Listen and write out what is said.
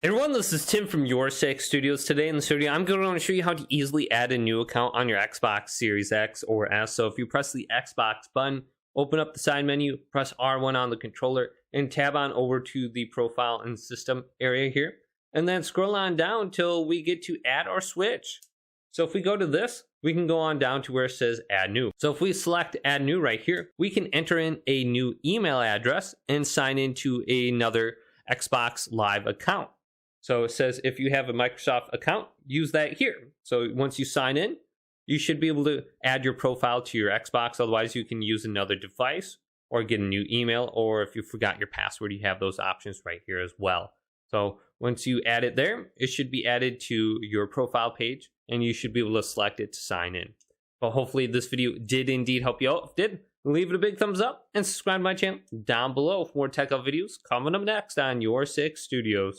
Everyone, this is Tim from YourSixStudios. Today in the studio, I'm going to show you how to easily add a new account on your Xbox Series X or S. So if you press the Xbox button, open up the side menu, press R1 on the controller, and tab on over to the profile and system area here. And then scroll on down till we get to add or switch. So if we go to this, we can go on down to where it says add new. So if we select add new right here, we can enter in a new email address and sign into another Xbox Live account. So it says if you have a Microsoft account, use that here. So once you sign in, you should be able to add your profile to your Xbox. Otherwise, you can use another device or get a new email. Or if you forgot your password, you have those options right here as well. So once you add it there, it should be added to your profile page and you should be able to select it to sign in. But hopefully this video did indeed help you out. If it did, leave it a big thumbs up and subscribe to my channel down below for more tech up videos coming up next on YourSixStudios.